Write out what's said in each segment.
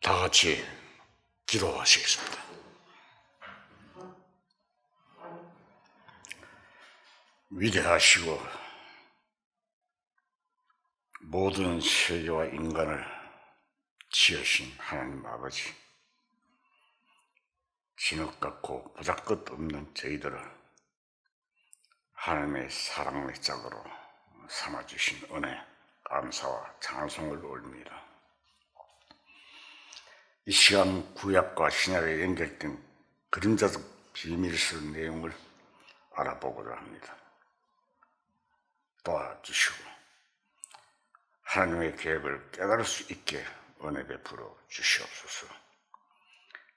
다 같이 기도하시겠습니다. 위대하시고 모든 세계와 인간을 지으신 하나님 아버지, 진흙같고 보잘것 없는 저희들을 하나님의 사랑의 짝으로 삼아주신 은혜, 감사와 찬송을 올립니다. 이 시간 구약과 신약에 연결된 그림자적 비밀스러운 내용을 알아보고자 합니다. 도와주시고 하나님의 계획을 깨달을 수 있게 은혜 베풀어 주시옵소서.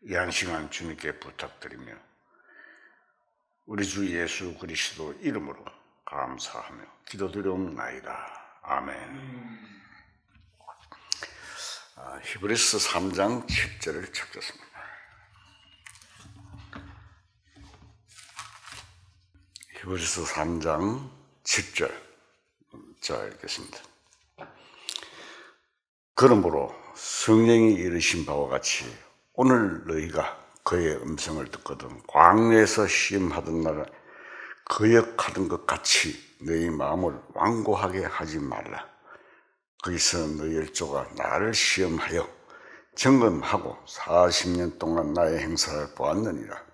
이 한 시간 주님께 부탁드리며 우리 주 예수 그리스도 이름으로 감사하며 기도드리옵나이다. 아멘. 히브리서 3장 10절을 찾겠습니다. 히브리서 3장 10절. 자, 읽겠습니다. 그러므로 성령이 이르신 바와 같이 오늘 너희가 그의 음성을 듣거든 광야에서 시험하던 날 거역하던 것 같이 너희 마음을 완고하게 하지 말라. 거기서 너희 열조가 나를 시험하여 점검하고 40년 동안 나의 행사를 보았느니라.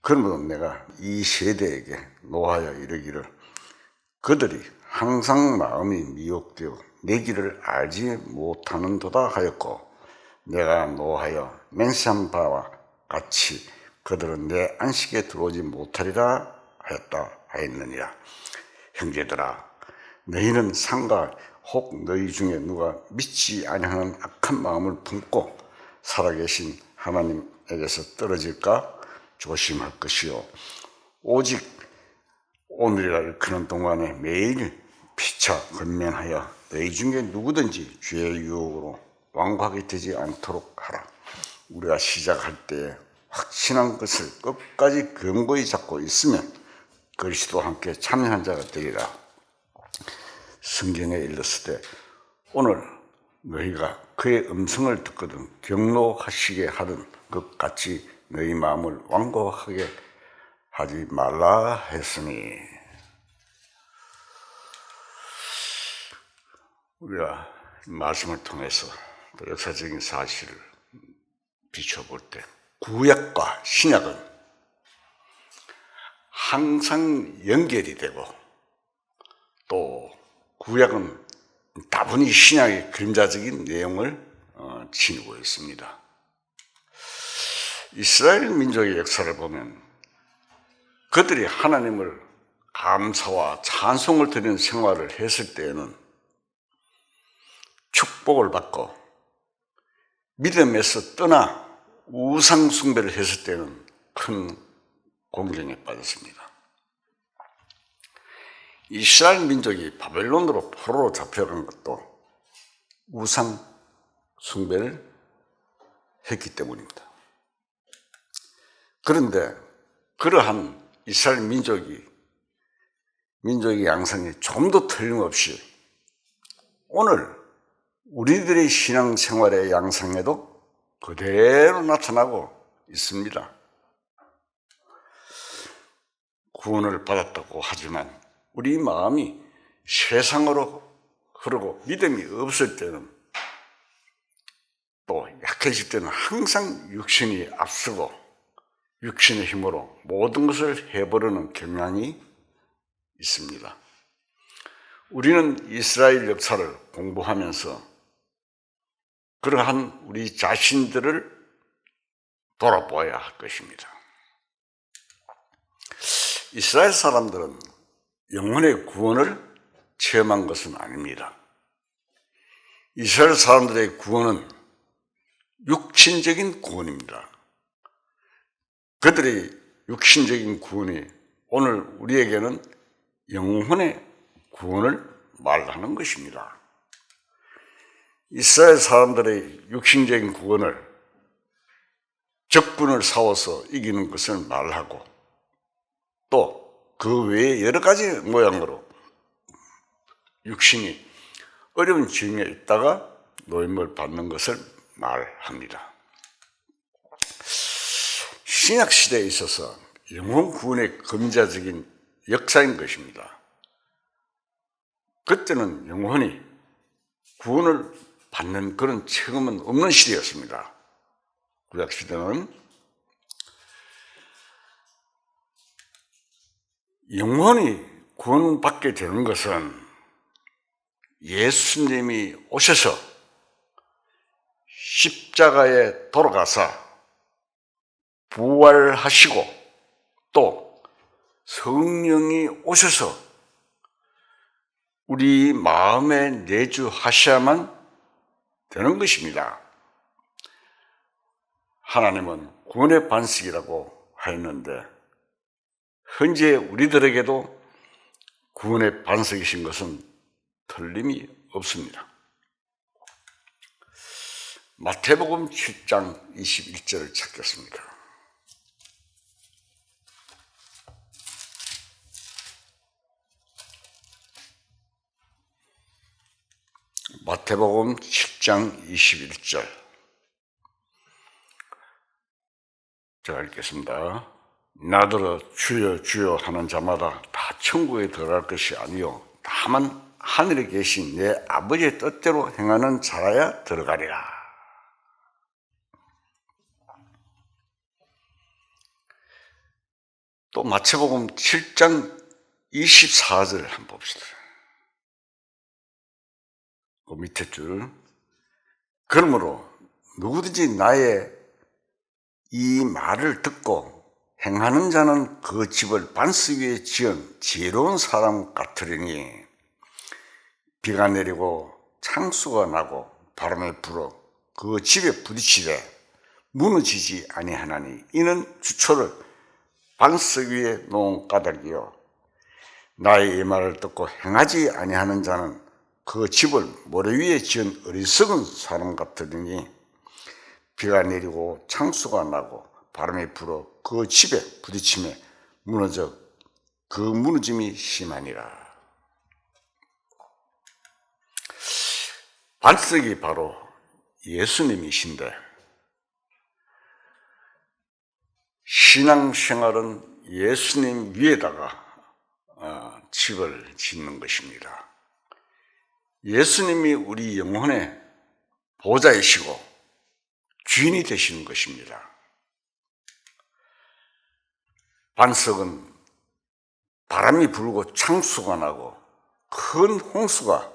그러므로 내가 이 세대에게 노하여 이르기를 그들이 항상 마음이 미혹되어 내 길을 알지 못하는도다 하였고, 내가 노하여 맹세한 바와 같이 그들은 내 안식에 들어오지 못하리라 하였느니라. 형제들아, 너희는 상가 혹 너희 중에 누가 믿지 아니하는 악한 마음을 품고 살아계신 하나님에게서 떨어질까 조심할 것이요, 오직 오늘이라 일컫는 동안에 매일 피차 건면하여 너희 중에 누구든지 죄의 유혹으로 완고하게 되지 않도록 하라. 우리가 시작할 때 확신한 것을 끝까지 견고히 잡고 있으면 그리스도와 함께 참여한 자가 되리라. 성경에 일렀을 때 오늘 너희가 그의 음성을 듣거든 경노하시게 하던 것 같이 너희 마음을 완고하게 하지 말라 했으니, 우리가 말씀을 통해서 또 역사적인 사실을 비춰볼 때 구약과 신약은 항상 연결이 되고, 또 구약은 다분히 신약의 그림자적인 내용을 지니고 있습니다. 이스라엘 민족의 역사를 보면 그들이 하나님을 감사와 찬송을 드리는 생활을 했을 때에는 축복을 받고, 믿음에서 떠나 우상 숭배를 했을 때는 큰 공경에 빠졌습니다. 이스라엘 민족이 바벨론으로 포로로 잡혀간 것도 우상 숭배를 했기 때문입니다. 그런데 그러한 이스라엘 민족의 양상이 좀 더 틀림없이 오늘 우리들의 신앙생활의 양상에도 그대로 나타나고 있습니다. 구원을 받았다고 하지만 우리 마음이 세상으로 흐르고 믿음이 없을 때는, 또 약해질 때는 항상 육신이 앞서고 육신의 힘으로 모든 것을 해버리는 경향이 있습니다. 우리는 이스라엘 역사를 공부하면서 그러한 우리 자신들을 돌아보아야 할 것입니다. 이스라엘 사람들은 영혼의 구원을 체험한 것은 아닙니다. 이스라엘 사람들의 구원은 육신적인 구원입니다. 그들의 육신적인 구원이 오늘 우리에게는 영혼의 구원을 말하는 것입니다. 이스라엘 사람들의 육신적인 구원을 적군을 싸워서 이기는 것을 말하고, 또 그 외에 여러 가지 모양으로 육신이 어려운 지경에 있다가 노임을 받는 것을 말합니다. 신약 시대에 있어서 영혼 구원의 금자적인 역사인 것입니다. 그때는 영혼이 구원을 받는 그런 체험은 없는 시대였습니다. 구약 시대는 영혼이 구원받게 되는 것은 예수님이 오셔서 십자가에 돌아가사 부활하시고 또 성령이 오셔서 우리 마음에 내주하셔야만 되는 것입니다. 하나님은 구원의 반석이라고 하였는데 현재 우리들에게도 구원의 반석이신 것은 틀림이 없습니다. 마태복음 7장 21절을 찾겠습니다. 마태복음 7장 21절 제가 읽겠습니다. 나더러 주여 주여 하는 자마다 다 천국에 들어갈 것이 아니요 다만 하늘에 계신 내 아버지의 뜻대로 행하는 자라야 들어가리라. 또 마태복음 7장 24절 한번 봅시다. 그 밑에 줄. 그러므로 누구든지 나의 이 말을 듣고 행하는 자는 그 집을 반석 위에 지은 지혜로운 사람 같으리니 비가 내리고 창수가 나고 바람이 불어 그 집에 부딪히되 무너지지 아니하나니 이는 주초를 반석 위에 놓은 까닭이요 나의 이 말을 듣고 행하지 아니하는 자는 그 집을 모래 위에 지은 어리석은 사람 같으니 비가 내리고 창수가 나고 바람이 불어 그 집에 부딪히며 무너져 그 무너짐이 심하니라. 반석이 바로 예수님이신데 신앙생활은 예수님 위에다가 집을 짓는 것입니다. 예수님이 우리 영혼의 보좌이시고 주인이 되시는 것입니다. 반석은 바람이 불고 창수가 나고 큰 홍수가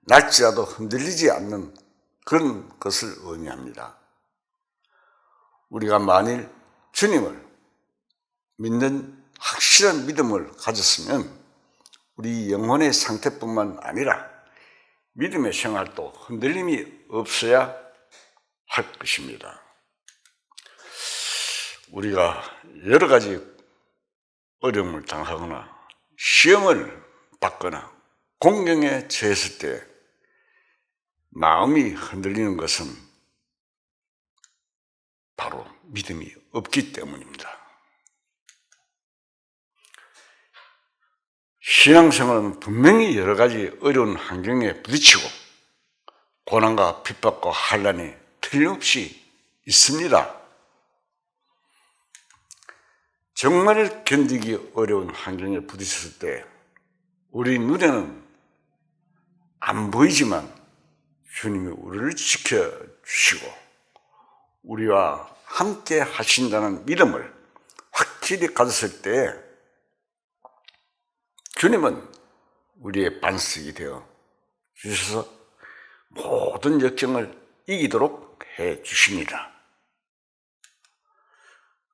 날지라도 흔들리지 않는 그런 것을 의미합니다. 우리가 만일 주님을 믿는 확실한 믿음을 가졌으면 우리 영혼의 상태뿐만 아니라 믿음의 생활도 흔들림이 없어야 할 것입니다. 우리가 여러 가지 어려움을 당하거나 시험을 받거나 공경에 처했을 때 마음이 흔들리는 것은 바로 믿음이 없기 때문입니다. 신앙생활은 분명히 여러 가지 어려운 환경에 부딪히고 고난과 핍박과 환난이 틀림없이 있습니다. 정말 견디기 어려운 환경에 부딪혔을 때 우리 눈에는 안 보이지만 주님이 우리를 지켜주시고 우리와 함께 하신다는 믿음을 확실히 가졌을 때 주님은 우리의 반석이 되어 주셔서 모든 역경을 이기도록 해 주십니다.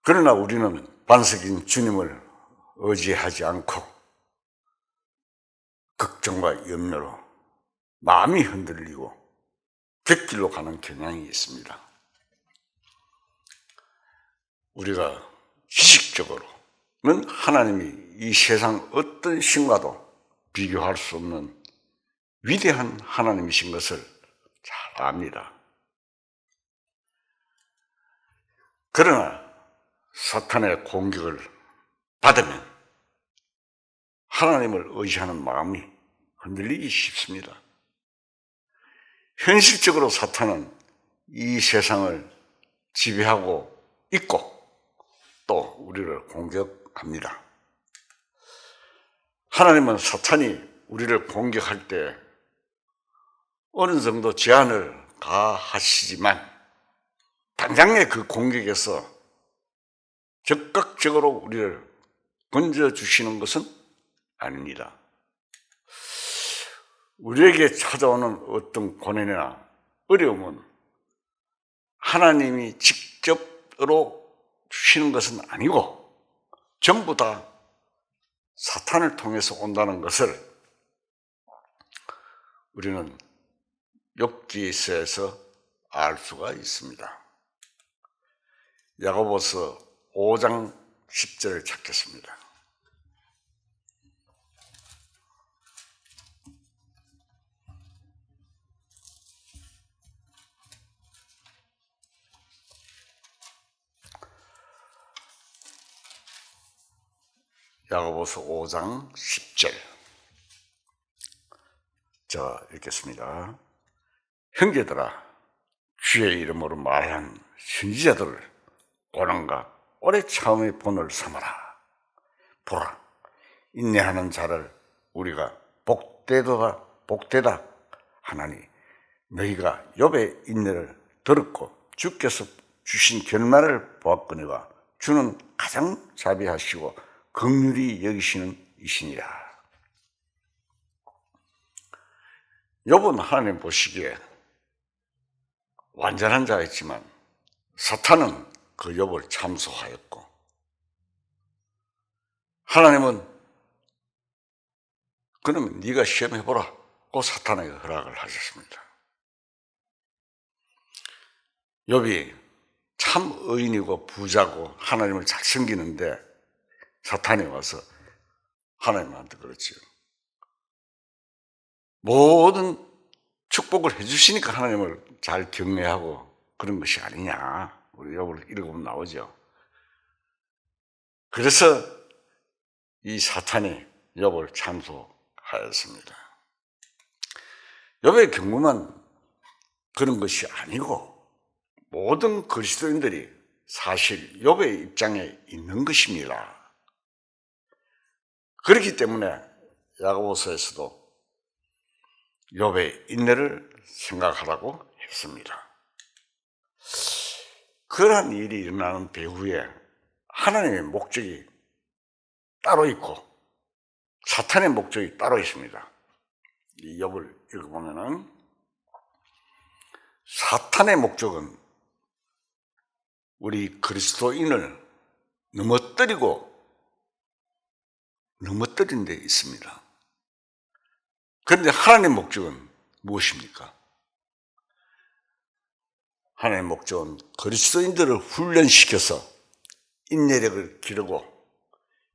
그러나 우리는 반석인 주님을 의지하지 않고 걱정과 염려로 마음이 흔들리고 객길로 가는 경향이 있습니다. 우리가 지식적으로는 하나님이 이 세상 어떤 신과도 비교할 수 없는 위대한 하나님이신 것을 잘 압니다. 그러나 사탄의 공격을 받으면 하나님을 의지하는 마음이 흔들리기 쉽습니다. 현실적으로 사탄은 이 세상을 지배하고 있고 또 우리를 공격합니다. 하나님은 사탄이 우리를 공격할 때 어느 정도 제한을 가하시지만 당장의 그 공격에서 적극적으로 우리를 건져주시는 것은 아닙니다. 우리에게 찾아오는 어떤 고난이나 어려움은 하나님이 직접으로 주시는 것은 아니고 전부 다 사탄을 통해서 온다는 것을 우리는 욥기서에서 알 수가 있습니다. 야고보서 5장 10절을 찾겠습니다. 야고보서 5장 10절. 자, 읽겠습니다. 형제들아, 주의 이름으로 말한 선지자들을 고난과 오래 참음의 본을 삼아라. 보라, 인내하는 자를 우리가 복되다 하나니 너희가 욥의 인내를 들었고 주께서 주신 결말을 보았거니와 주는 가장 자비하시고 긍휼히 여기시는 이시니라. 욥은 하나님 보시기에 완전한 자였지만 사탄은 그 욥을 참소하였고 하나님은 그러면 네가 시험해보라고 사탄에게 허락을 하셨습니다. 욥이 참 의인이고 부자고 하나님을 잘 섬기는데 사탄이 와서 하나님한테 그렇지요. 모든 축복을 해주시니까 하나님을 잘 경외하고 그런 것이 아니냐. 우리 욥을 읽어보면 나오죠. 그래서 이 사탄이 욥을 참소하였습니다. 욥의 경우는 그런 것이 아니고 모든 그리스도인들이 사실 욥의 입장에 있는 것입니다. 그렇기 때문에 야고보서에서도 욥의 인내를 생각하라고 했습니다. 그러한 일이 일어나는 배후에 하나님의 목적이 따로 있고 사탄의 목적이 따로 있습니다. 이 욥을 읽어보면은 사탄의 목적은 우리 그리스도인을 넘어뜨린 데 있습니다. 그런데 하나님의 목적은 무엇입니까? 하나님의 목적은 그리스도인들을 훈련시켜서 인내력을 기르고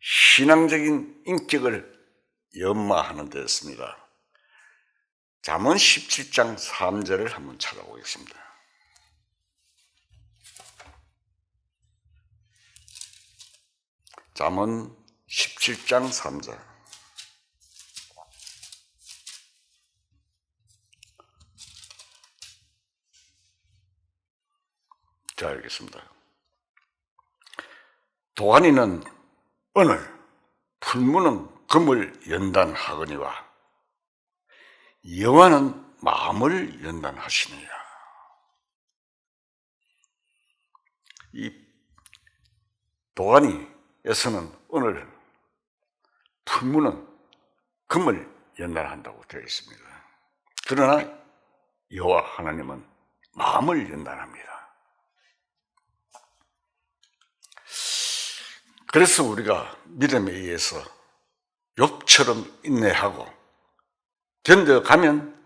신앙적인 인격을 연마하는 데였습니다. 잠언 17장 3절을 한번 찾아보겠습니다. 잠언 17장 3절. 자, 알겠습니다. 도가니는 은을, 풀무는 금을 연단하거니와 여호와는 마음을 연단하시느니라. 이 도가니에서는 은을, 풀무는 금을 연단한다고 되어 있습니다. 그러나 여호와 하나님은 마음을 연단합니다. 그래서 우리가 믿음에 의해서 욥처럼 인내하고 견뎌가면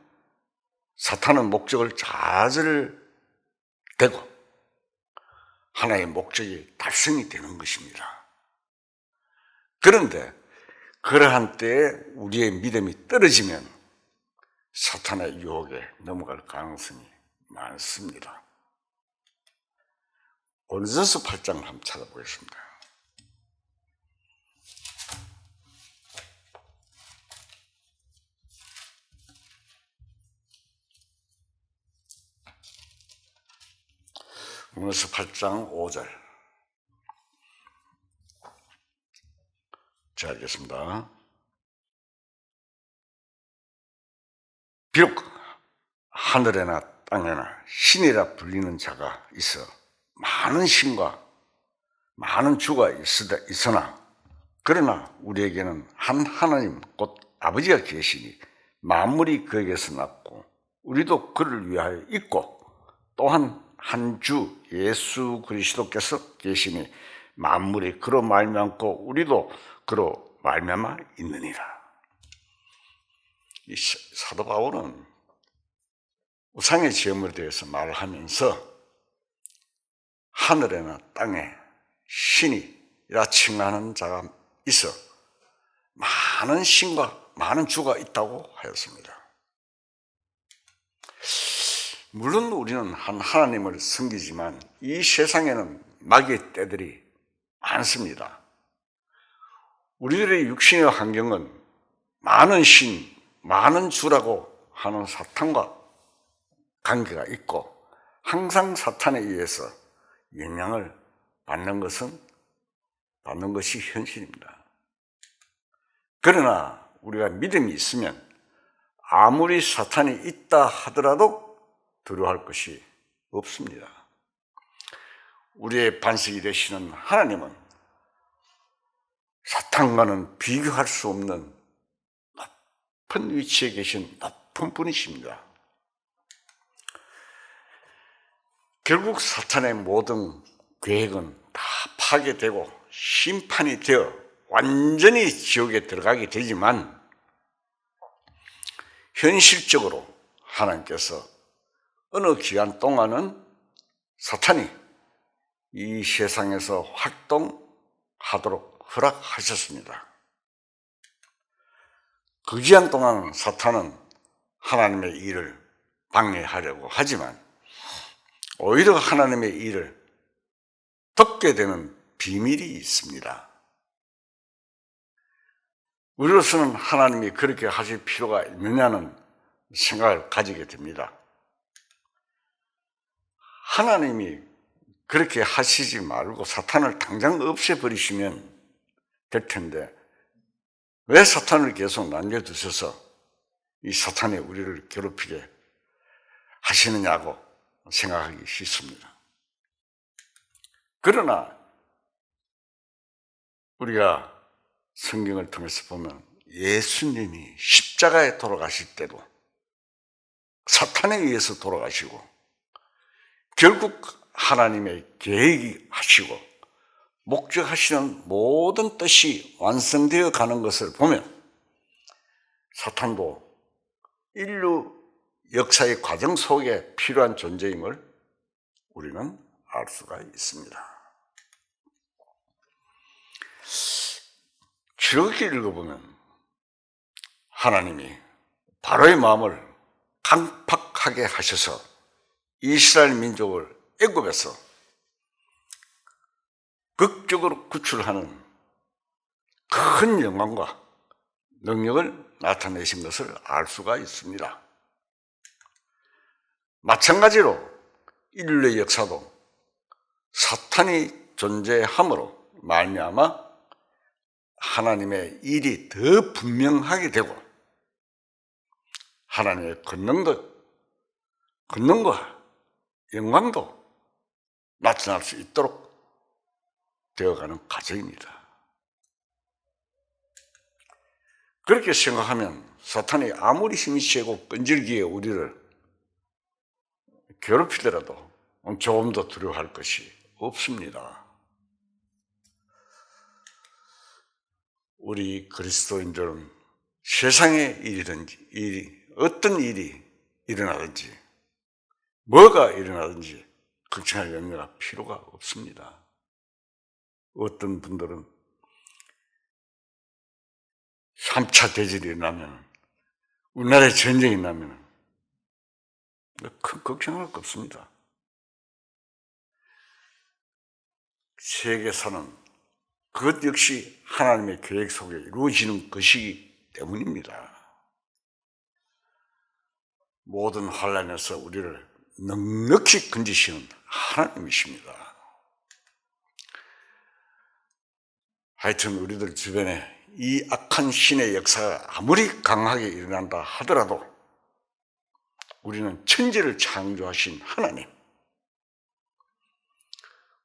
사탄은 목적을 좌절되고 하나의 목적이 달성이 되는 것입니다. 그런데 그러한 때에 우리의 믿음이 떨어지면 사탄의 유혹에 넘어갈 가능성이 많습니다. 고린도전서 8장을 한번 찾아보겠습니다. 로마서 8장 5절. 자, 읽겠습니다. 비록 하늘에나 땅에나 신이라 불리는 자가 있어 많은 신과 많은 주가 있으나 그러나 우리에게는 한 하나님 곧 아버지가 계시니 만물이 그에게서 났고 우리도 그를 위하여 있고 또한 한 주 예수 그리스도께서 계시니 만물이 그로 말미암고 우리도 그로 말미암아 있느니라. 이 사도 바울은 우상의 제물에 대해서 말을 하면서 하늘에나 땅에 신이라 칭하는 자가 있어 많은 신과 많은 주가 있다고 하였습니다. 물론 우리는 한 하나님을 섬기지만 이 세상에는 마귀의 떼들이 많습니다. 우리들의 육신의 환경은 많은 신, 많은 주라고 하는 사탄과 관계가 있고 항상 사탄에 의해서 영향을 받는 것이 현실입니다. 그러나 우리가 믿음이 있으면 아무리 사탄이 있다 하더라도 두려워할 것이 없습니다. 우리의 반석이 되시는 하나님은 사탄과는 비교할 수 없는 높은 위치에 계신 높은 분이십니다. 결국 사탄의 모든 계획은 다 파괴되고 심판이 되어 완전히 지옥에 들어가게 되지만 현실적으로 하나님께서 어느 기간 동안은 사탄이 이 세상에서 활동하도록 허락하셨습니다. 그 기간 동안 사탄은 하나님의 일을 방해하려고 하지만 오히려 하나님의 일을 덮게 되는 비밀이 있습니다. 우리로서는 하나님이 그렇게 하실 필요가 있느냐는 생각을 가지게 됩니다. 하나님이 그렇게 하시지 말고 사탄을 당장 없애버리시면 될 텐데 왜 사탄을 계속 남겨두셔서 이 사탄이 우리를 괴롭히게 하시느냐고 생각하기 쉽습니다. 그러나 우리가 성경을 통해서 보면 예수님이 십자가에 돌아가실 때도 사탄에 의해서 돌아가시고 결국 하나님의 계획이 하시고 목적하시는 모든 뜻이 완성되어 가는 것을 보면 사탄도 인류 역사의 과정 속에 필요한 존재임을 우리는 알 수가 있습니다. 출애굽기를 읽어보면 하나님이 바로의 마음을 강팍하게 하셔서 이스라엘 민족을 애굽에서 극적으로 구출하는 큰 영광과 능력을 나타내신 것을 알 수가 있습니다. 마찬가지로 인류의 역사도 사탄이 존재함으로 말미암아 하나님의 일이 더 분명하게 되고 하나님의 권능과 영광도 나타날 수 있도록 되어가는 과정입니다. 그렇게 생각하면 사탄이 아무리 힘이 세고 끈질기게 우리를 괴롭히더라도 조금 더 두려워할 것이 없습니다. 우리 그리스도인들은 세상의 어떤 일이 일어나든지 뭐가 일어나든지 걱정할 염려가 필요가 없습니다. 어떤 분들은 3차 대전이 일어나면 우리나라에 전쟁이 나면 큰 걱정할 거 없습니다. 세계사는 그것 역시 하나님의 계획 속에 이루어지는 것이기 때문입니다. 모든 환난에서 우리를 넉넉히 건지시는 하나님이십니다. 하여튼 우리들 주변에 이 악한 신의 역사가 아무리 강하게 일어난다 하더라도 우리는 천지를 창조하신 하나님,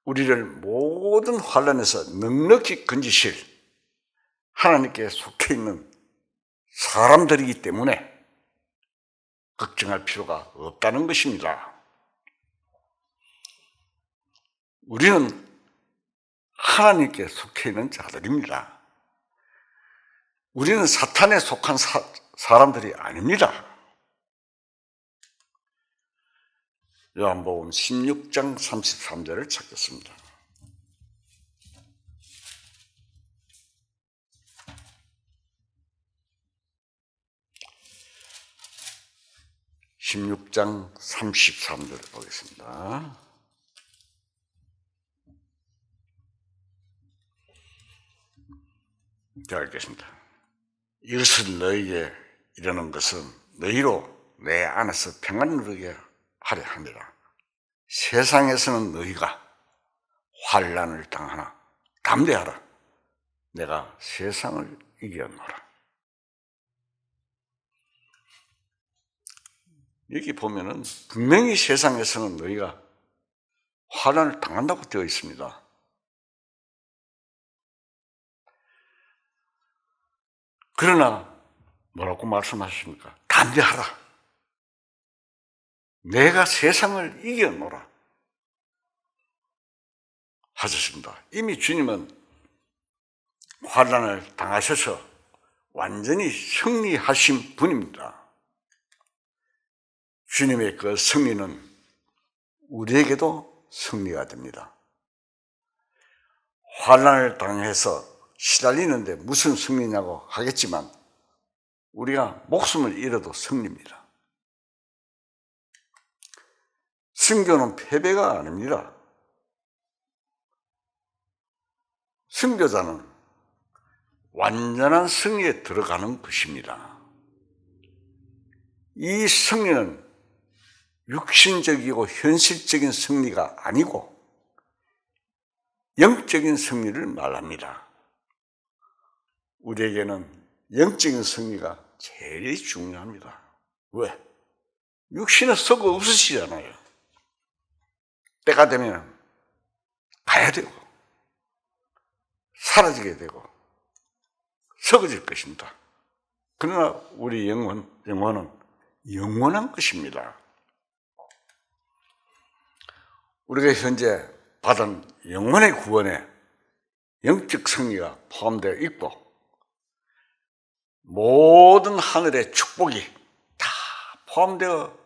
우리를 모든 환난에서 넉넉히 건지실 하나님께 속해 있는 사람들이기 때문에 걱정할 필요가 없다는 것입니다. 우리는 하나님께 속해 있는 자들입니다. 우리는 사탄에 속한 사람들이 아닙니다. 요한복음 16장 33절을 찾겠습니다. (16장 33절을) 보겠습니다. 자, 읽겠습니다. 이것을 너희에게 이르는 것은 너희로 내 안에서 평안을 누리게 하려 합니다. 세상에서는 너희가 환난을 당하나 담대하라. 내가 세상을 이겼노라. 여기 보면은 분명히 세상에서는 너희가 환난을 당한다고 되어 있습니다. 그러나 뭐라고 말씀하십니까? 담대하라. 내가 세상을 이겨노라 하셨습니다. 이미 주님은 환난을 당하셔서 완전히 승리하신 분입니다. 주님의 그 승리는 우리에게도 승리가 됩니다. 환난을 당해서 시달리는데 무슨 승리냐고 하겠지만 우리가 목숨을 잃어도 승리입니다. 승교는 패배가 아닙니다. 승교자는 완전한 승리에 들어가는 것입니다. 이 승리는 육신적이고 현실적인 승리가 아니고 영적인 승리를 말합니다. 우리에게는 영적인 승리가 제일 중요합니다. 왜? 육신은 썩어 없으시잖아요. 때가 되면 가야 되고 사라지게 되고 썩어질 것입니다. 그러나 우리 영혼은 영원한 것입니다. 우리가 현재 받은 영혼의 구원에 영적 승리가 포함되어 있고 모든 하늘의 축복이 다 포함되어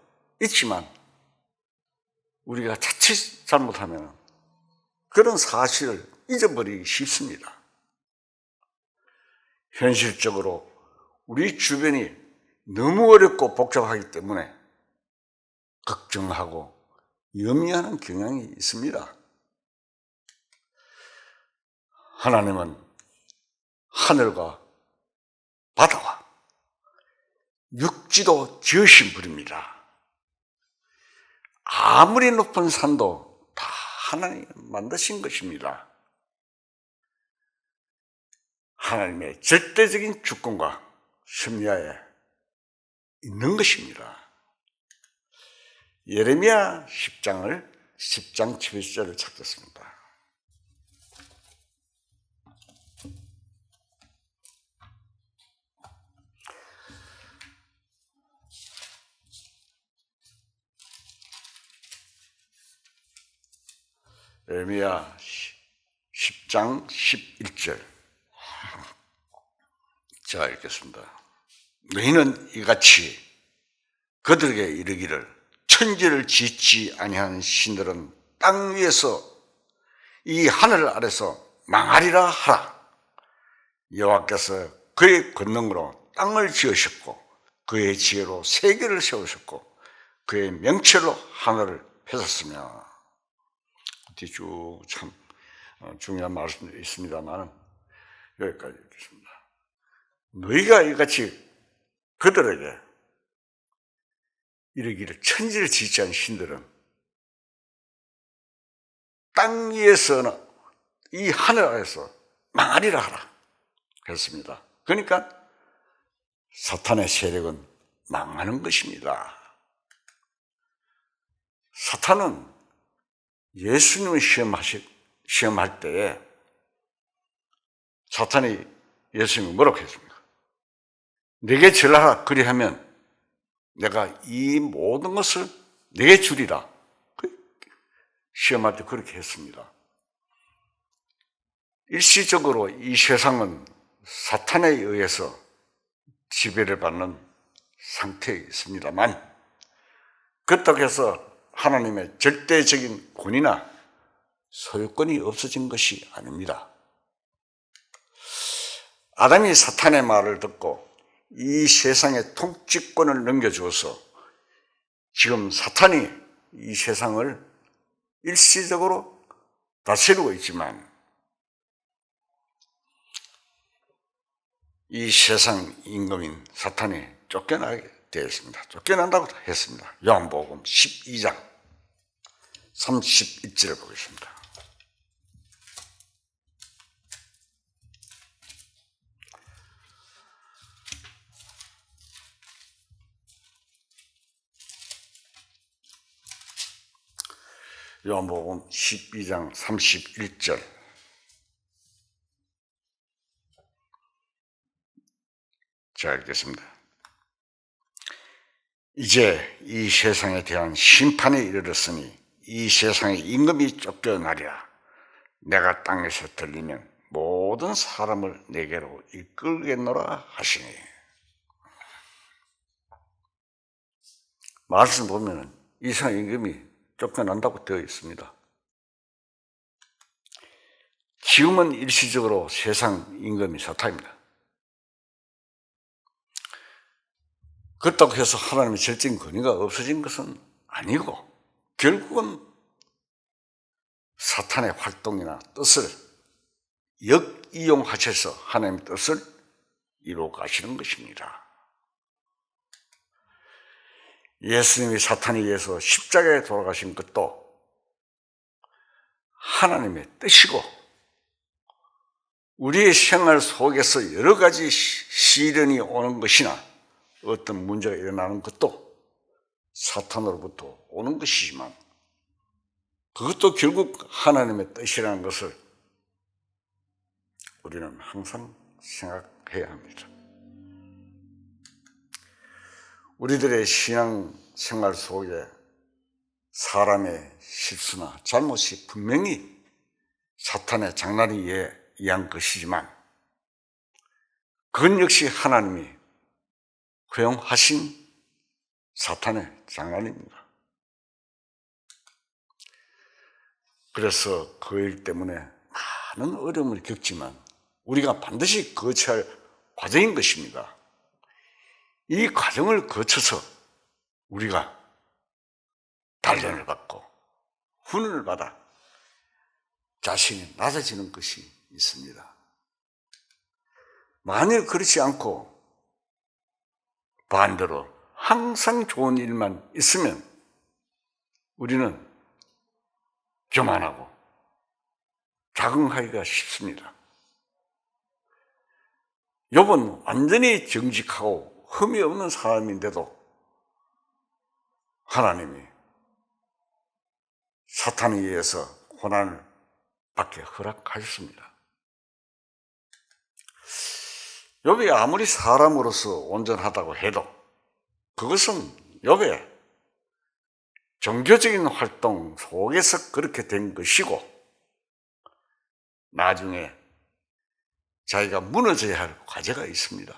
있지만 우리가 자칫 잘못하면 그런 사실을 잊어버리기 쉽습니다. 현실적으로 우리 주변이 너무 어렵고 복잡하기 때문에 걱정하고 염려하는 경향이 있습니다. 하나님은 하늘과 바다와 육지도 지으신 분입니다. 아무리 높은 산도 다 하나님이 만드신 것입니다. 하나님의 절대적인 주권과 섭리하에 있는 것입니다. 예레미야 10장 11절을 찾겠습니다. 예레미야 10장 11절. 자, 읽겠습니다. 너희는 이같이 그들에게 이르기를 천지를 짓지 아니하는 신들은 땅 위에서 이 하늘 아래서 망하리라 하라. 여호와께서 그의 권능으로 땅을 지으셨고 그의 지혜로 세계를 세우셨고 그의 명철로 하늘을 펴셨으며. 뒤쭉 참 중요한 말씀이 있습니다만 여기까지 읽겠습니다. 너희가 이같이 그들에게 이르기를 천지를 지지한 신들은 땅 위에서는 이 하늘 아래서 망하리라 하라 그랬습니다. 그러니까 사탄의 세력은 망하는 것입니다. 사탄은 예수님을 시험할 때에 사탄이 예수님을 뭐라고 했습니까? 내게 절하라 그리하면 내가 이 모든 것을 내게 주리라. 시험할 때 그렇게 했습니다. 일시적으로 이 세상은 사탄에 의해서 지배를 받는 상태에 있습니다만 그렇다고 해서 하나님의 절대적인 권위나 소유권이 없어진 것이 아닙니다. 아담이 사탄의 말을 듣고 이 세상의 통치권을 넘겨주어서 지금 사탄이 이 세상을 일시적으로 다스리고 있지만 이 세상 임금인 사탄이 쫓겨나게 되었습니다. 쫓겨난다고 했습니다. 요한복음 12장 31절을 보겠습니다. 요한복음 12장 31절 자 읽겠습니다. 이제 이 세상에 대한 심판에 이르렀으니 이 세상의 임금이 쫓겨나리라. 내가 땅에서 들리면 모든 사람을 내게로 이끌겠노라 하시니. 말씀 보면 이 세상 임금이 쫓겨난다고 되어 있습니다. 지금은 일시적으로 세상 임금이 사탄입니다. 그렇다고 해서 하나님의 절대적인 권위가 없어진 것은 아니고 결국은 사탄의 활동이나 뜻을 역이용하셔서 하나님의 뜻을 이루어 가시는 것입니다. 예수님이 사탄에 의해서 십자가에 돌아가신 것도 하나님의 뜻이고 우리의 생활 속에서 여러 가지 시련이 오는 것이나 어떤 문제가 일어나는 것도 사탄으로부터 오는 것이지만 그것도 결국 하나님의 뜻이라는 것을 우리는 항상 생각해야 합니다. 우리들의 신앙 생활 속에 사람의 실수나 잘못이 분명히 사탄의 장난에 의한 것이지만 그건 역시 하나님이 허용하신 사탄의 장난입니다. 그래서 그 일 때문에 많은 어려움을 겪지만 우리가 반드시 거쳐야 할 과정인 것입니다. 이 과정을 거쳐서 우리가 단련을 받고 훈련을 받아 자신이 낮아지는 것이 있습니다. 만일 그렇지 않고 반대로 항상 좋은 일만 있으면 우리는 교만하고 자긍하기가 쉽습니다. 욥은 완전히 정직하고 흠이 없는 사람인데도 하나님이 사탄에 의해서 고난을 받게 허락하셨습니다. 욥이 아무리 사람으로서 온전하다고 해도 그것은 욥의 종교적인 활동 속에서 그렇게 된 것이고 나중에 자기가 무너져야 할 과제가 있습니다.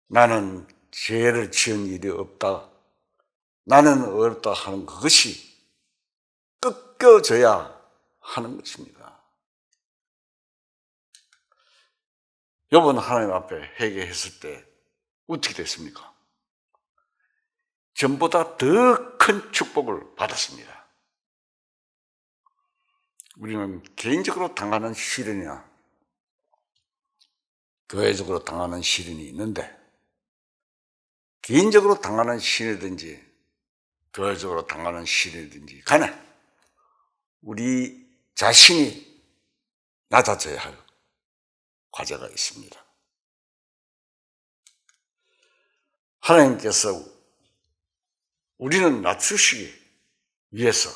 나는 죄를 지은 일이 없다, 나는 어렵다 하는 그것이 꺾여져야 하는 것입니다. 욥은 하나님 앞에 회개했을 때 어떻게 됐습니까? 전보다 더 큰 축복을 받았습니다. 우리는 개인적으로 당하는 시련이나 교회적으로 당하는 시련이 있는데 개인적으로 당하는 시련이든지 교회적으로 당하는 시련이든지 간에 우리 자신이 낮아져야 할 과제가 있습니다. 하나님께서 우리는 낮추시기 위해서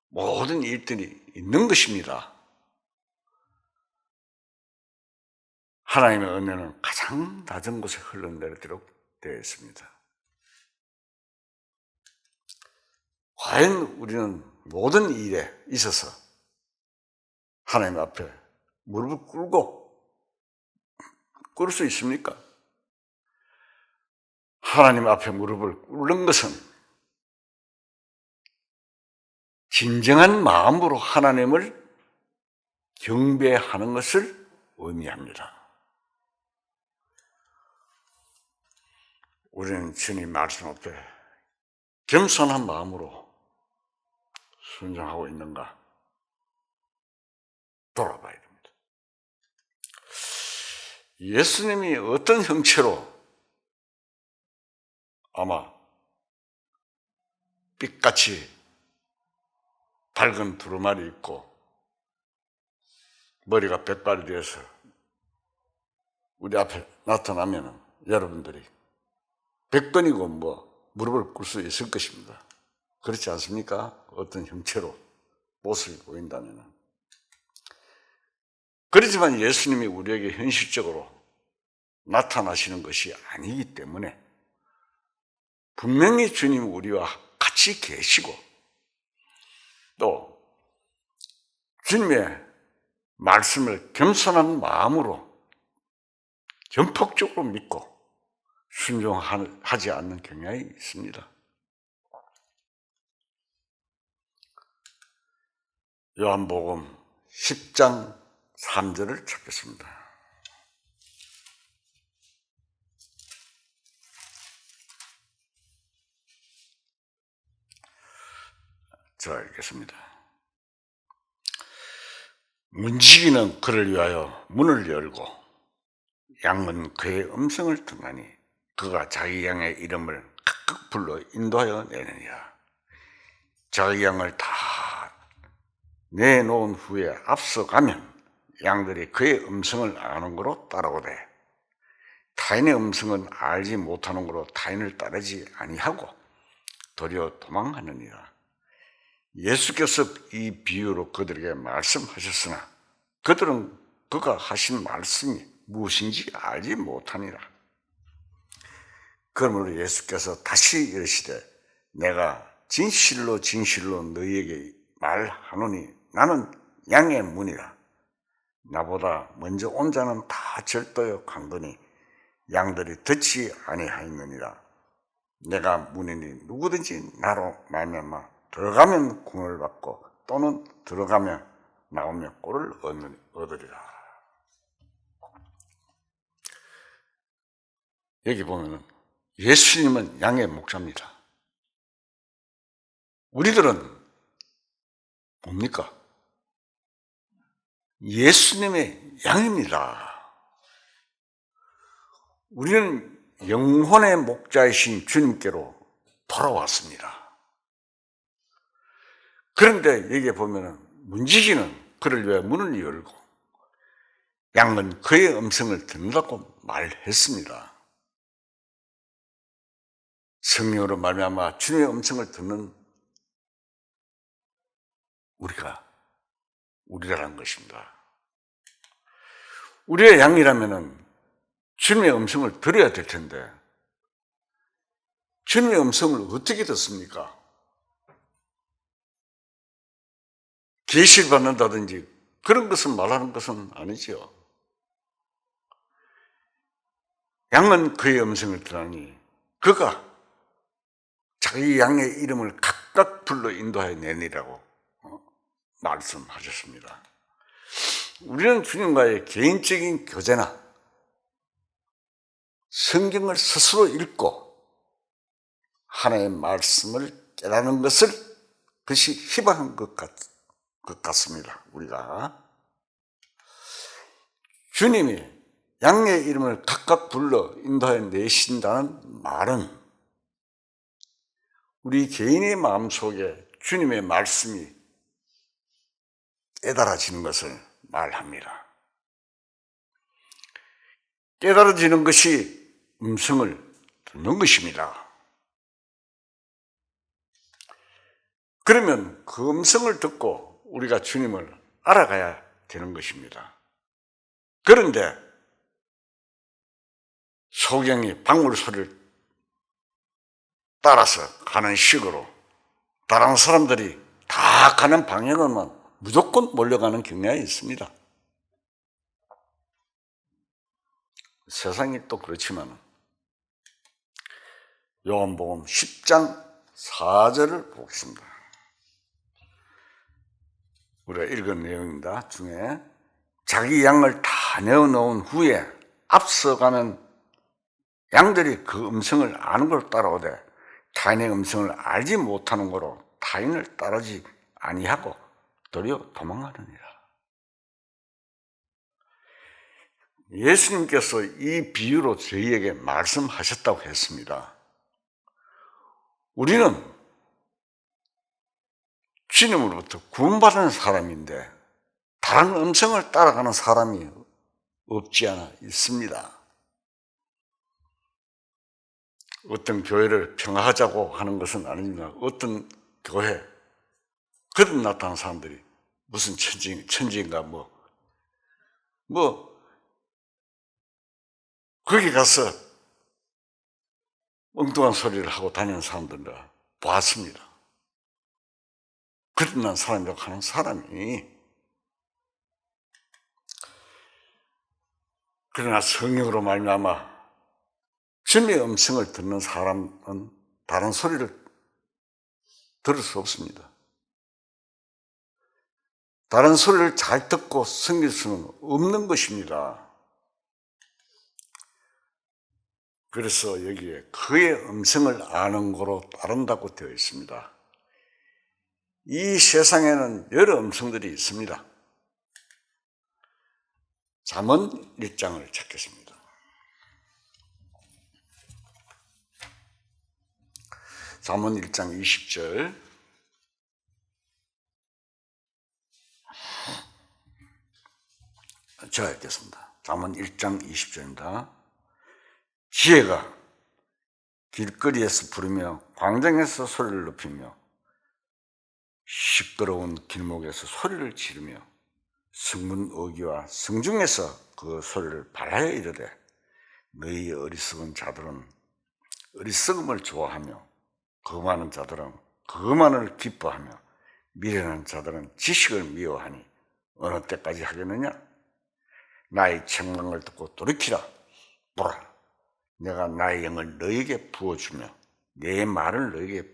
모든 일들이 있는 것입니다. 하나님의 은혜는 가장 낮은 곳에 흘러내리도록 되어 있습니다. 과연 우리는 모든 일에 있어서 하나님 앞에 무릎을 꿇을 수 있습니까? 하나님 앞에 무릎을 꿇는 것은 진정한 마음으로 하나님을 경배하는 것을 의미합니다. 우리는 주님 말씀 앞에 겸손한 마음으로 순종하고 있는가 돌아봐야 됩니다. 예수님이 어떤 형체로 아마 빛같이 밝은 두루마리 입고 머리가 백발이 되어서 우리 앞에 나타나면 여러분들이 백번이고 무릎을 꿇을 수 있을 것입니다. 그렇지 않습니까? 어떤 형체로 모습이 보인다면. 그렇지만 예수님이 우리에게 현실적으로 나타나시는 것이 아니기 때문에 분명히 주님이 우리와 같이 계시고 또 주님의 말씀을 겸손한 마음으로 전폭적으로 믿고 순종하지 않는 경향이 있습니다. 요한복음 10장 3절을 찾겠습니다. 제가 읽겠습니다. 문지기는 그를 위하여 문을 열고 양은 그의 음성을 듣나니 그가 자기 양의 이름을 각각 불러 인도하여 내느니라. 자기 양을 다 내놓은 후에 앞서가면 양들이 그의 음성을 아는 거로 따라오되 타인의 음성은 알지 못하는 거로 타인을 따르지 아니하고 도리어 도망하느니라. 예수께서 이 비유로 그들에게 말씀하셨으나 그들은 그가 하신 말씀이 무엇인지 알지 못하니라. 그러므로 예수께서 다시 이르시되 내가 진실로 진실로 너희에게 말하노니 나는 양의 문이라. 나보다 먼저 온 자는 다 절도여 강도니 양들이 듣지 아니하였느니라. 내가 문이니 누구든지 나로 말미암아 들어가면 구원을 받고 또는 들어가면 나오면 꼴을 얻으리라. 여기 보면은 예수님은 양의 목자입니다. 우리들은 뭡니까? 예수님의 양입니다. 우리는 영혼의 목자이신 주님께로 돌아왔습니다. 그런데 여기에 보면은 문지기는 그를 위해 문을 열고 양은 그의 음성을 듣는다고 말했습니다. 성령으로 말미암아 주님의 음성을 듣는 우리라는 것입니다. 우리의 양이라면은 주님의 음성을 들어야 될 텐데 주님의 음성을 어떻게 듣습니까? 계시를 받는다든지 그런 것을 말하는 것은 아니지요. 양은 그의 음성을 들으니 그가 자기 양의 이름을 각각 불러 인도하여 내니라고 말씀하셨습니다. 우리는 주님과의 개인적인 교제나 성경을 스스로 읽고 하나님의 말씀을 깨닫는 그것이 희망한 것 같습니다. 우리가 주님이 양의 이름을 각각 불러 인도하여 내신다는 말은 우리 개인의 마음속에 주님의 말씀이 깨달아지는 것을 말합니다. 깨달아지는 것이 음성을 듣는 것입니다. 그러면 그 음성을 듣고 우리가 주님을 알아가야 되는 것입니다. 그런데 소경이 방울 소리를 따라서 가는 식으로 다른 사람들이 다 가는 방향으로만 무조건 몰려가는 경향이 있습니다. 세상이 또 그렇지만 요한복음 10장 4절을 보겠습니다. 우리가 읽은 내용입니다. 중에 자기 양을 다 내어놓은 후에 앞서가는 양들이 그 음성을 아는 걸 따라오되 타인의 음성을 알지 못하는 거로 타인을 따르지 아니하고 도리어 도망가느니라. 예수님께서 이 비유로 저희에게 말씀하셨다고 했습니다. 우리는 주님으로부터 구원받은 사람인데 다른 음성을 따라가는 사람이 없지 않아 있습니다. 어떤 교회를 평하자고 하는 것은 아닙니다. 어떤 교회, 거듭 나타난 사람들이 무슨 천지인가 거기 가서 엉뚱한 소리를 하고 다니는 사람들을 봤습니다. 거듭 난 사람이라고 하는 사람이. 그러나 성령으로 말미암아 주님의 음성을 듣는 사람은 다른 소리를 들을 수 없습니다. 다른 소리를 잘 듣고 섬길 수는 없는 것입니다. 그래서 여기에 그의 음성을 아는 거로 따른다고 되어 있습니다. 이 세상에는 여러 음성들이 있습니다. 잠언 1장을 찾겠습니다. 잠언 1장 20절. 제가 읽겠습니다. 잠언 1장 20절입니다. 지혜가 길거리에서 부르며 광장에서 소리를 높이며 시끄러운 길목에서 소리를 지르며 성문 어귀와 성중에서 그 소리를 발하여 이르되 너희 어리석은 자들은 어리석음을 좋아하며 거만한 자들은 거만을 기뻐하며 미련한 자들은 지식을 미워하니 어느 때까지 하겠느냐? 나의 책망을 듣고 돌이키라. 보라, 내가 나의 영을 너에게 부어주며 내 말을 너에게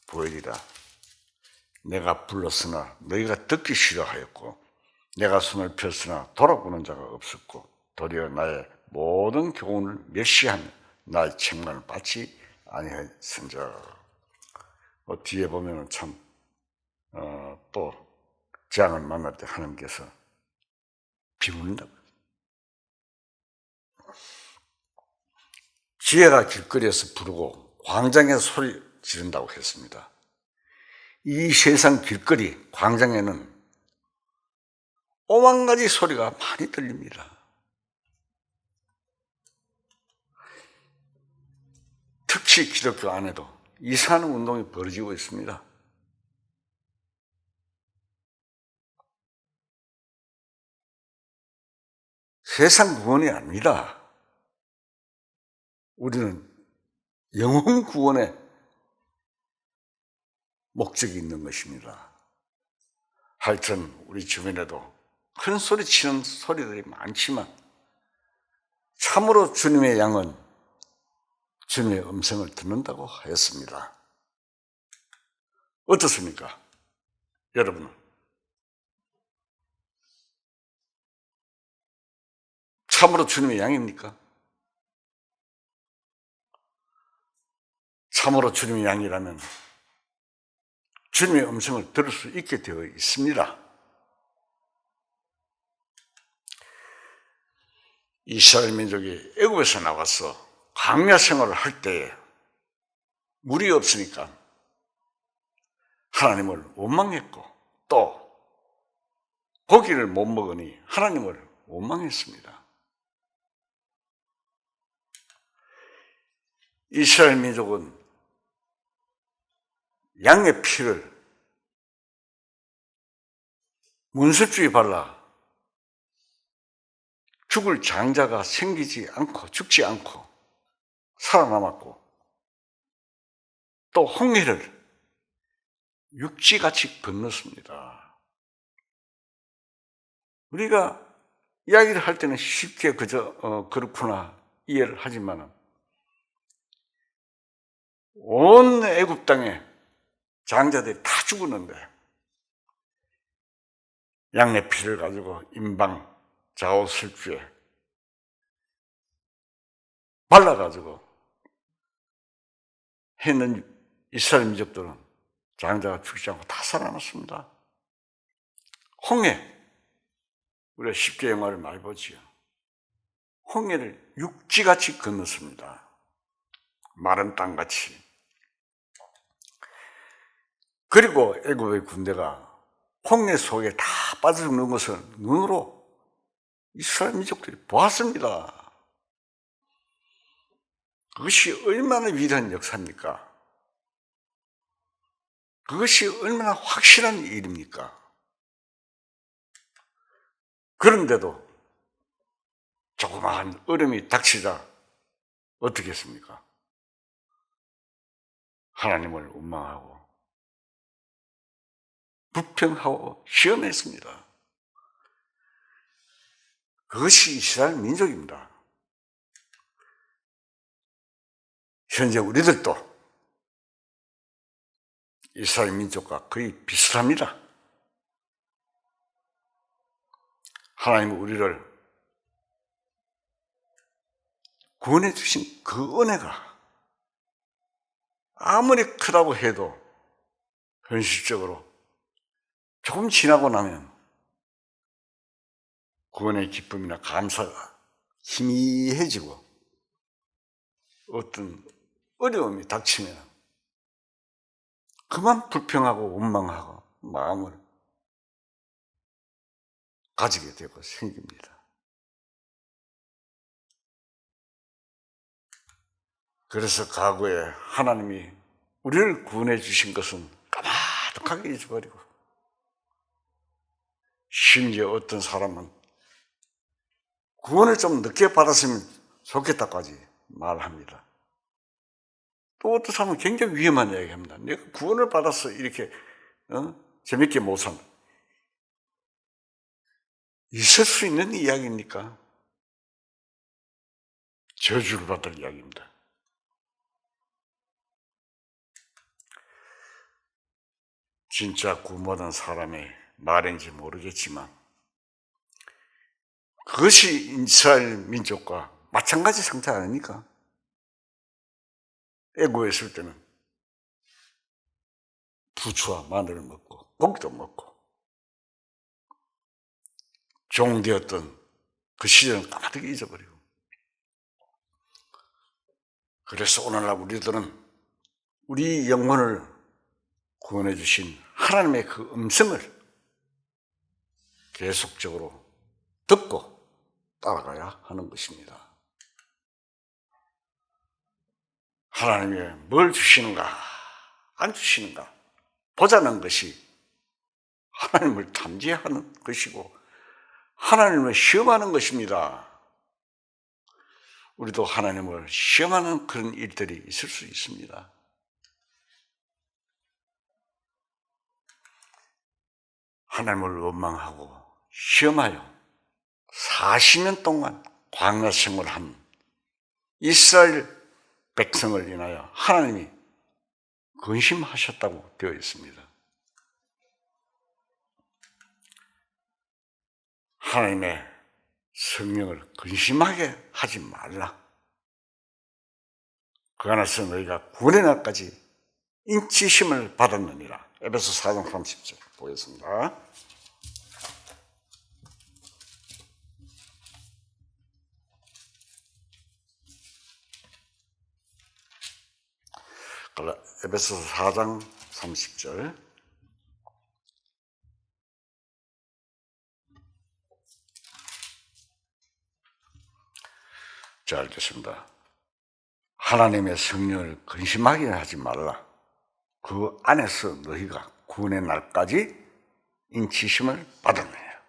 보이리라. 내가 불렀으나 너희가 듣기 싫어하였고 내가 손을 폈으나 돌아보는 자가 없었고 도리어 나의 모든 교훈을 멸시하며 나의 책망을 받지 아니하였은즉. 뒤에 보면은 참 또 재앙을 만날 때 하나님께서 비웃는다고. 지혜가 길거리에서 부르고 광장에서 소리 지른다고 했습니다. 이 세상 길거리, 광장에는 오만 가지 소리가 많이 들립니다. 특히 기독교 안에도 이상한 운동이 벌어지고 있습니다. 세상 구원이 아닙니다. 우리는 영혼 구원의 목적이 있는 것입니다. 하여튼 우리 주변에도 큰 소리 치는 소리들이 많지만 참으로 주님의 양은 주님의 음성을 듣는다고 하였습니다. 어떻습니까? 여러분은 참으로 주님의 양입니까? 참으로 주님의 양이라면 주님의 음성을 들을 수 있게 되어 있습니다. 이스라엘 민족이 애굽에서 나와서 광야 생활을 할 때에 물이 없으니까 하나님을 원망했고 또 고기를 못 먹으니 하나님을 원망했습니다. 이스라엘 민족은 양의 피를 문설주에 발라 죽을 장자가 생기지 않고 죽지 않고 살아남았고 또 홍해를 육지같이 건넜습니다. 우리가 이야기를 할 때는 쉽게 그저 그렇구나 이해를 하지만 온 애굽 땅에 장자들이 다 죽었는데 양의 피를 가지고 임방 좌우설주에 발라가지고 했는 이스라엘 민족들은 장자가 죽지 않고 다 살아났습니다. 홍해, 우리가 쉽게 영화를 많이 보지요. 홍해를 육지같이 건넜습니다. 마른 땅같이. 그리고 애굽의 군대가 홍해 속에 다 빠져 죽는 것을 눈으로 이스라엘 민족들이 보았습니다. 그것이 얼마나 위대한 역사입니까? 그것이 얼마나 확실한 일입니까? 그런데도 조그마한 얼음이 닥치자 어떻게 했습니까? 하나님을 원망하고 불평하고 시험했습니다. 그것이 이스라엘 민족입니다. 현재 우리들도 이스라엘 민족과 거의 비슷합니다. 하나님은 우리를 구원해 주신 그 은혜가 아무리 크다고 해도 현실적으로 조금 지나고 나면 구원의 기쁨이나 감사가 희미해지고 어떤 어려움이 닥치면 그만 불평하고 원망하고 마음을 가지게 되고 생깁니다. 그래서 과거에 하나님이 우리를 구원해 주신 것은 까마득하게 잊어버리고 심지어 어떤 사람은 구원을 좀 늦게 받았으면 좋겠다까지 말합니다. 또 어떤 사람은 굉장히 위험한 이야기합니다. 내가 구원을 받았어 이렇게 재밌게 못 산다. 있을 수 있는 이야기입니까? 저주를 받을 이야기입니다. 진짜 구원받은 사람의 말인지 모르겠지만 그것이 이스라엘 민족과 마찬가지 상태 아닙니까? 애굽에 있을 때는 부추와 마늘을 먹고 고기도 먹고 종되었던 그 시절은 까마득히 잊어버리고 그래서 오늘날 우리들은 우리 영혼을 구원해 주신 하나님의 그 음성을 계속적으로 듣고 따라가야 하는 것입니다. 하나님이 뭘 주시는가 안 주시는가 보자는 것이 하나님을 탐지하는 것이고 하나님을 시험하는 것입니다. 우리도 하나님을 시험하는 그런 일들이 있을 수 있습니다. 하나님을 원망하고 시험하여 40년 동안 광야 생활한 이스라엘 백성을 인하여 하나님이 근심하셨다고 되어 있습니다. 하나님의 성령을 근심하게 하지 말라. 그 안에서 너희가 구원의 날까지 인치심을 받았느니라. 에베소 4장 30절 보겠습니다. 에베소서 4장 30절. 자, 읽겠습니다. 하나님의 성령을 근심하게 하지 말라. 그 안에서 너희가 구원의 날까지 인치심을 받았느니라.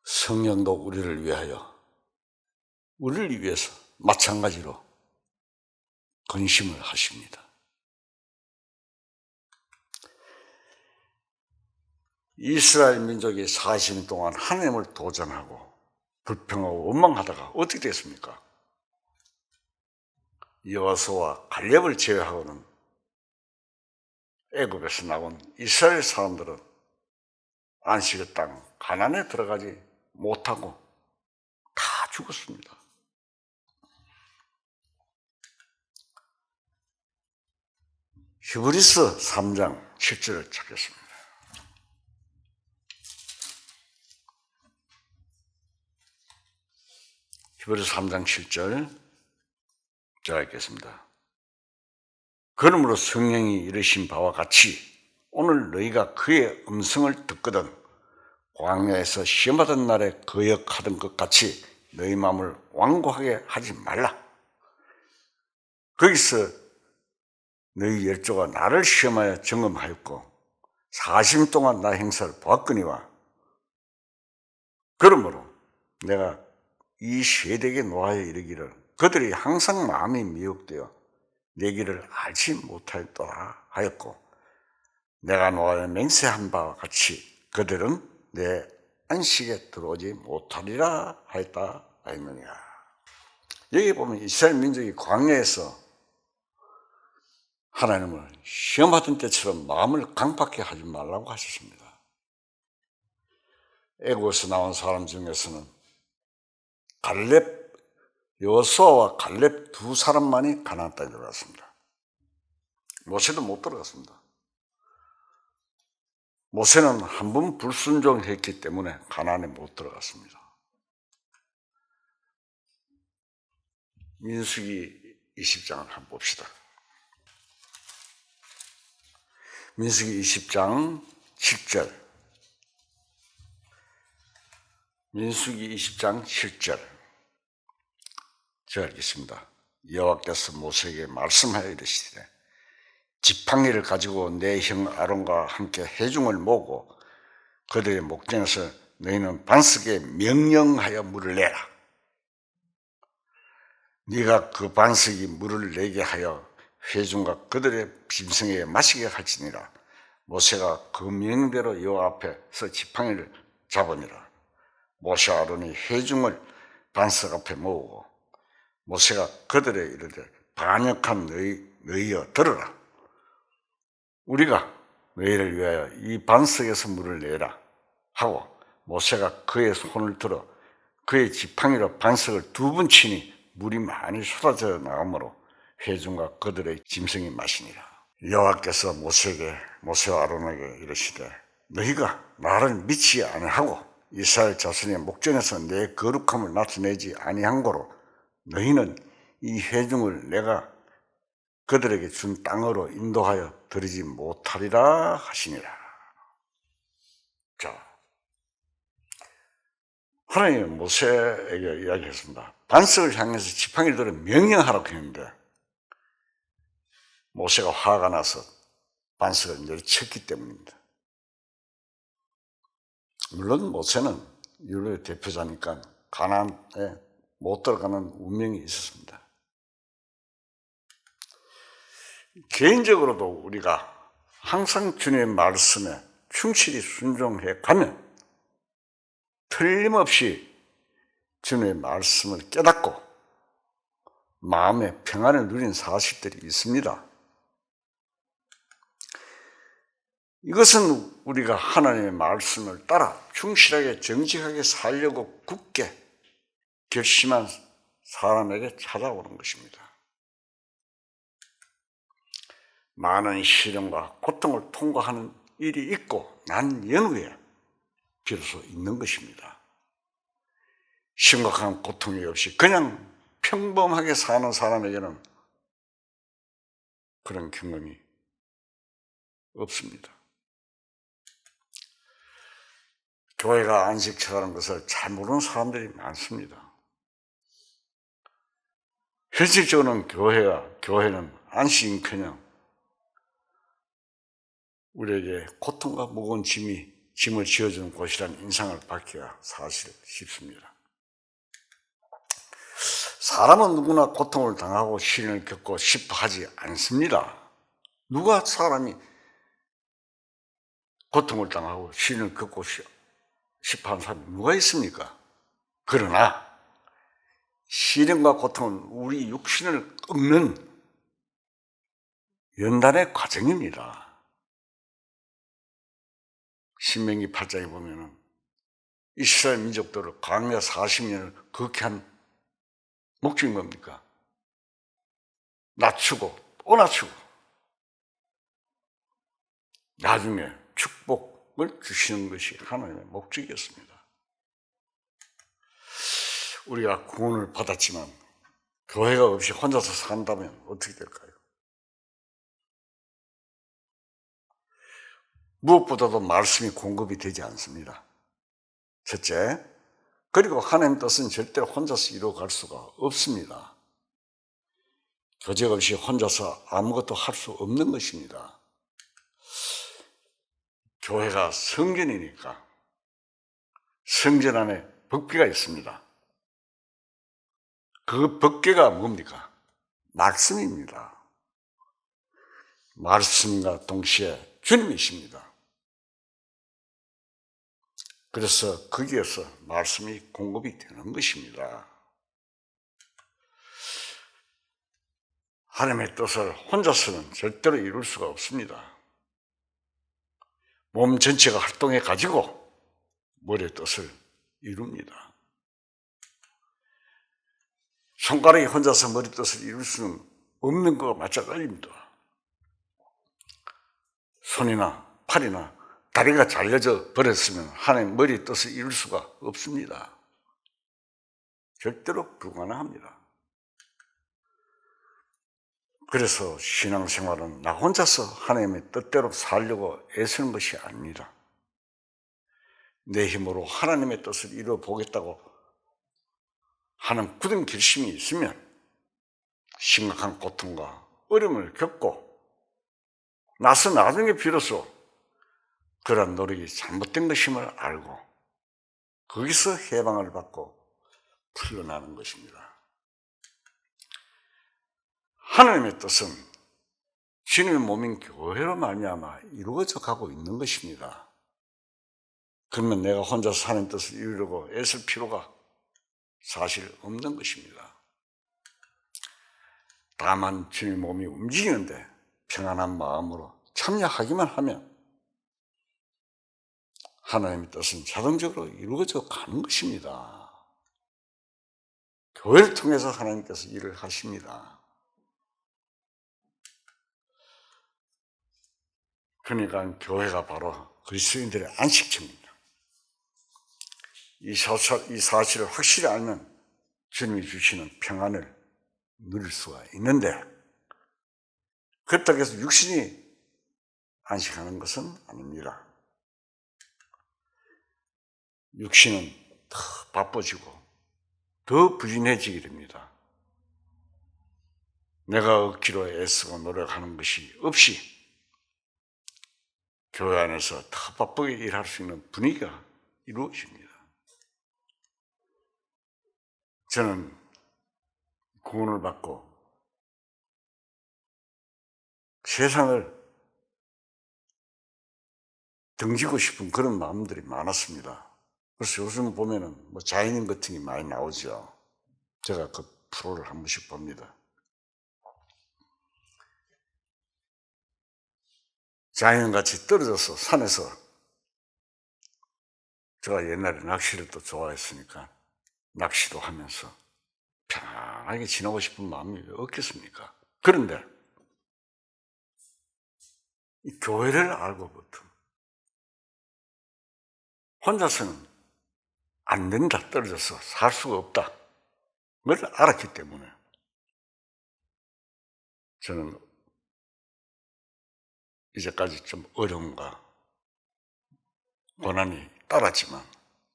성령도 우리를 위해서 마찬가지로 근심을 하십니다. 이스라엘 민족이 40년 동안 하나님을 도전하고 불평하고 원망하다가 어떻게 됐습니까? 여호수아와 갈렙을 제외하고는 애굽에서 나온 이스라엘 사람들은 안식의 땅 가나안에 들어가지 못하고 다 죽었습니다. 히브리서 3장 7절을 찾겠습니다. 히브리서 3장 7절 제가 읽겠습니다. 그러므로 성령이 이르신 바와 같이 오늘 너희가 그의 음성을 듣거든 광야에서 시험받은 날에 거역하던 것 같이 너희 마음을 완고하게 하지 말라. 거기서 너희 열조가 나를 시험하여 점검하였고 40년 동안 나 행사를 보았거니와 그러므로 내가 이 세대에게 노하여 이르기를 그들이 항상 마음이 미혹되어 내 길을 알지 못하였더라 하였고 내가 노하여 맹세한 바와 같이 그들은 내 안식에 들어오지 못하리라 하였다 하였느니라. 여기 보면 이스라엘 민족이 광야에서 하나님을 시험하던 때처럼 마음을 강팍하게 하지 말라고 하셨습니다. 애굽에서 나온 사람 중에서는 여호수아와 갈렙 두 사람만이 가나안 땅에 들어갔습니다. 모세도 못 들어갔습니다. 모세는 한 번 불순종했기 때문에 가나안에 못 들어갔습니다. 민수기 20장을 한번 봅시다. 민수기 20장 7절. 민수기 20장 7절. 제가 읽겠습니다. 여호와께서 모세에게 말씀하여 이르시되 지팡이를 가지고 내 형 아론과 함께 회중을 모으고 그들의 목전에서 너희는 반석에 명령하여 물을 내라. 네가 그 반석이 물을 내게 하여 회중과 그들의 짐승에게 마시게 할지니라. 모세가 그 명대로 여호와 앞에서 지팡이를 잡으니라. 모세 아론이 회중을 반석 앞에 모으고 모세가 그들의 이르되 반역한 너희여 들으라. 우리가 너희를 위하여 이 반석에서 물을 내라 하고 모세가 그의 손을 들어 그의 지팡이로 반석을 2번 치니 물이 많이 쏟아져 나오므로 회중과 그들의 짐승이 마시니라. 여호와께서 모세와 아론에게 이르시되 너희가 나를 믿지 아니하고 이스라엘 자손의 목전에서 내 거룩함을 나타내지 아니한 고로 너희는 이 회중을 내가 그들에게 준 땅으로 인도하여 드리지 못하리라 하시니라. 자, 하나님은 모세에게 이야기했습니다. 반석을 향해서 지팡이를 들어 명령하라고 했는데 모세가 화가 나서 반석을 내리쳤기 때문입니다. 물론 모세는 율법의 대표자니까 가나안에 못 들어가는 운명이 있었습니다. 개인적으로도 우리가 항상 주님의 말씀에 충실히 순종해 가면 틀림없이 주님의 말씀을 깨닫고 마음의 평안을 누린 사실들이 있습니다. 이것은 우리가 하나님의 말씀을 따라 충실하게 정직하게 살려고 굳게 결심한 사람에게 찾아오는 것입니다. 많은 시련과 고통을 통과하는 일이 있고 난 연후에 비로소 있는 것입니다. 심각한 고통이 없이 그냥 평범하게 사는 사람에게는 그런 경험이 없습니다. 교회가 안식처라는 것을 잘 모르는 사람들이 많습니다. 현실적으로는 교회는 안식인커녕 우리에게 고통과 무거운 짐을 지어주는 곳이라는 인상을 받기가 사실 쉽습니다. 사람은 누구나 고통을 당하고 시련을 겪고 싶어 하지 않습니다. 누가 사람이 고통을 당하고 시련을 겪고 싶어 하는 사람이 누가 있습니까? 그러나 시련과 고통은 우리 육신을 꺾는 연단의 과정입니다. 신명기 8장에 보면은 이스라엘 민족들을 광야 40년을 그렇게 한 목적이 뭡니까? 낮추고 또 낮추고 나중에 축복을 주시는 것이 하나님의 목적이었습니다. 우리가 구원을 받았지만 교회가 없이 혼자서 산다면 어떻게 될까요? 무엇보다도 말씀이 공급이 되지 않습니다. 첫째, 그리고 하나님 뜻은 절대로 혼자서 이루어갈 수가 없습니다. 교제 없이 혼자서 아무것도 할 수 없는 것입니다. 교회가 성전이니까 성전 안에 법궤가 있습니다. 그 법궤가 뭡니까? 말씀입니다. 말씀과 동시에 주님이십니다. 그래서 거기에서 말씀이 공급이 되는 것입니다. 하나님의 뜻을 혼자서는 절대로 이룰 수가 없습니다. 몸 전체가 활동해 가지고 머리의 뜻을 이룹니다. 손가락이 혼자서 머리 뜻을 이룰 수는 없는 것과 마찬가지입니다. 손이나 팔이나 다리가 잘려져 버렸으면 하나님 머리의 뜻을 이룰 수가 없습니다. 절대로 불가능합니다. 그래서 신앙생활은 나 혼자서 하나님의 뜻대로 살려고 애쓰는 것이 아닙니다. 내 힘으로 하나님의 뜻을 이루어 보겠다고 하는 굳은 결심이 있으면 심각한 고통과 어려움을 겪고 나서 나중에 비로소 그런 노력이 잘못된 것임을 알고 거기서 해방을 받고 풀려나는 것입니다. 하나님의 뜻은 주님의 몸인 교회로 말미암아 이루어져 가고 있는 것입니다. 그러면 내가 혼자서 하나님의 뜻을 이루려고 애쓸 필요가 사실 없는 것입니다. 다만 주님의 몸이 움직이는데 평안한 마음으로 참여하기만 하면 하나님의 뜻은 자동적으로 이루어져 가는 것입니다. 교회를 통해서 하나님께서 일을 하십니다. 그러니까 교회가 바로 그리스도인들의 안식처입니다. 이 사실을 확실히 알면 주님이 주시는 평안을 누릴 수가 있는데 그렇다고 해서 육신이 안식하는 것은 아닙니다. 육신은 더 바빠지고 더 부진해지게 됩니다. 내가 억지로 애쓰고 노력하는 것이 없이 교회 안에서 더 바쁘게 일할 수 있는 분위기가 이루어집니다. 저는 구원을 받고 세상을 등지고 싶은 그런 마음들이 많았습니다. 그래서 요즘 보면은 자연인 같은 게 많이 나오죠. 제가 그 프로를 한 번씩 봅니다. 자연인같이 떨어져서 산에서 제가 옛날에 낚시를 또 좋아했으니까 낚시도 하면서 편안하게 지내고 싶은 마음이 왜 없겠습니까? 그런데 이 교회를 알고부터 혼자서는 안 된다, 떨어져서 살 수가 없다. 알았기 때문에 저는 이제까지 좀 어려움과 고난이 따랐지만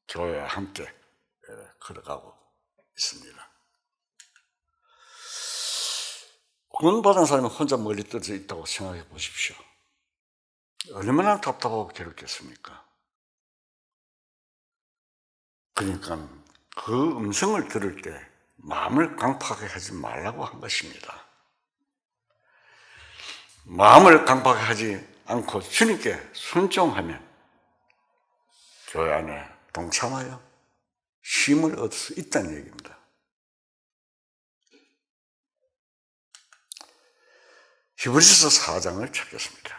교회와 함께 걸어가고 있습니다. 구원받은 사람이 혼자 멀리 떨어져 있다고 생각해 보십시오. 얼마나 답답하고 괴롭겠습니까? 그러니까 그 음성을 들을 때 마음을 강팍하게 하지 말라고 한 것입니다. 마음을 강팍하게 하지 않고 주님께 순종하면 교회 안에 동참하여 힘을 얻을 수 있다는 얘기입니다. 히브리서 4장을 찾겠습니다.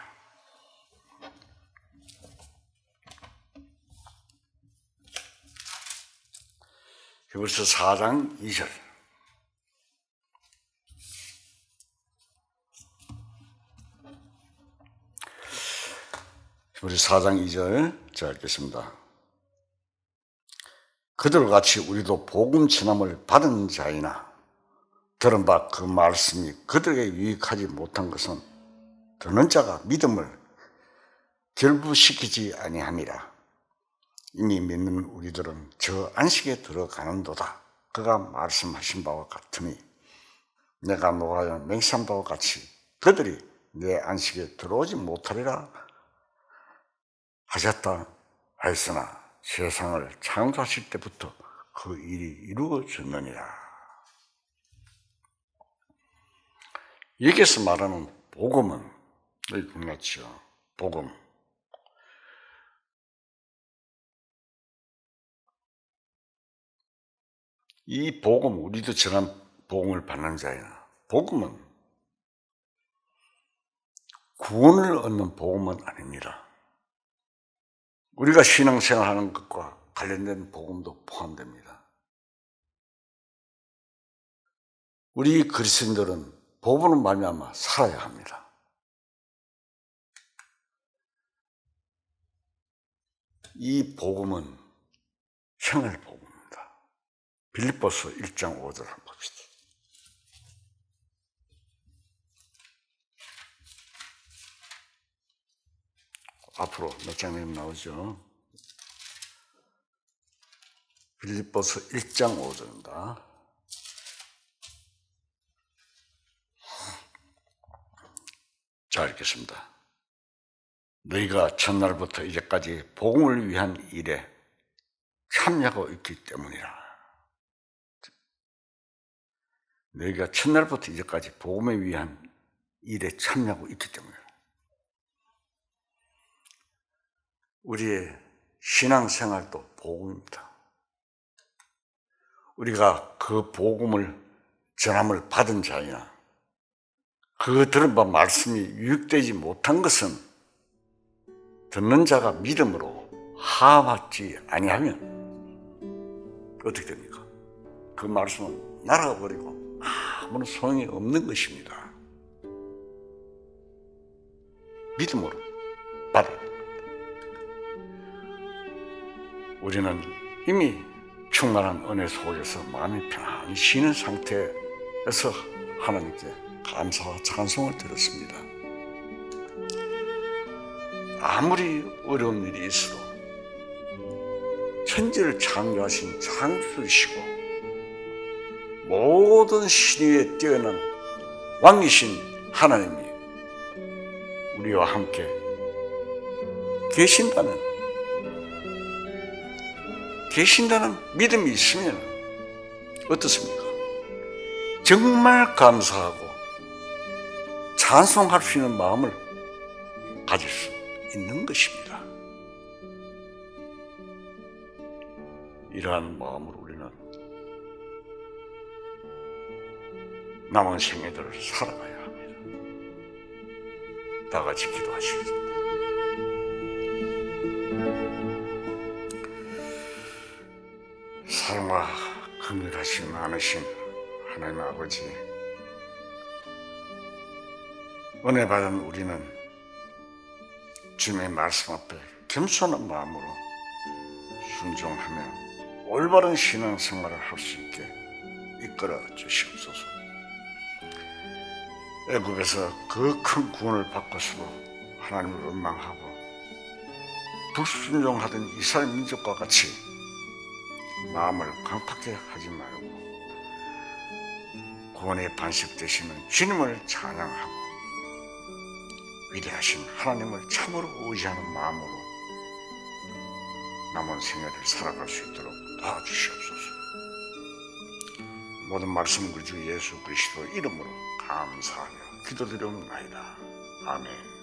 히브리서 4장 2절. 히브리서 4장 2절 제가 읽겠습니다. 그들과 같이 우리도 복음 전함을 받은 자이나 들은 바 그 말씀이 그들에게 유익하지 못한 것은 듣는 자가 믿음을 결부시키지 아니함이라. 이미 믿는 우리들은 저 안식에 들어가는도다. 그가 말씀하신 바와 같으니 내가 노하여 맹세한 바와 같이 그들이 내 안식에 들어오지 못하리라 하셨다 하였으나 세상을 창조하실 때부터 그 일이 이루어졌느니라. 여기서 말하는 복음은 여기 끝났죠. 복음. 이 복음, 우리도 전한 복음을 받는 자이나 복음은 구원을 얻는 복음은 아닙니다. 우리가 신앙생활하는 것과 관련된 복음도 포함됩니다. 우리 그리스도인들은 복음으로 말미암아 살아야 합니다. 이 복음은 생활 복음입니다. 빌립보서 1장 5절 한번 봅시다. 앞으로 몇 장면 나오죠? 빌립보서 1장 5절입니다. 자, 읽겠습니다. 너희가 첫날부터 이제까지 복음을 위한 일에 참여하고 있기 때문이라. 너희가 첫날부터 이제까지 복음에 위한 일에 참여하고 있기 때문이라. 우리의 신앙생활도 복음입니다. 우리가 그 복음을 전함을 받은 자이나 그 들은 바 말씀이 유익되지 못한 것은 듣는 자가 믿음으로 하받지 아니하면 어떻게 됩니까? 그 말씀은 날아버리고 아무런 소용이 없는 것입니다. 믿음으로 받아야 됩니다. 우리는 이미 충만한 은혜 속에서 마음이 편안히 쉬는 상태에서 하나님께 감사와 찬송을 드렸습니다. 아무리 어려운 일이 있어도 천지를 창조하신 창조주시고 모든 신위에 뛰어난 왕이신 하나님이 우리와 함께 계신다는 믿음이 있으면 어떻습니까? 정말 감사하고 찬송할 수 있는 마음을 가질 수 있는 것입니다. 이러한 마음으로 우리는 남은 생애들을 살아가야 합니다. 다 같이 기도하시겠습니다. 사랑과 긍휼하심 많으신 하나님 아버지, 은혜 받은 우리는 주님의 말씀 앞에 겸손한 마음으로 순종하며 올바른 신앙생활을 할 수 있게 이끌어 주시옵소서. 애굽에서 그 큰 구원을 받고서도 하나님을 원망하고 불순종하던 이스라엘 민족과 같이 마음을 강팍하게 하지 말고 구원의 반석 되시는 주님을 찬양하고 위대하신 하나님을 참으로 의지하는 마음으로 남은 생애를 살아갈 수 있도록 도와주시옵소서. 모든 말씀 그 주 예수 그리스도 이름으로 감사하며 기도드리옵나이다. 아멘.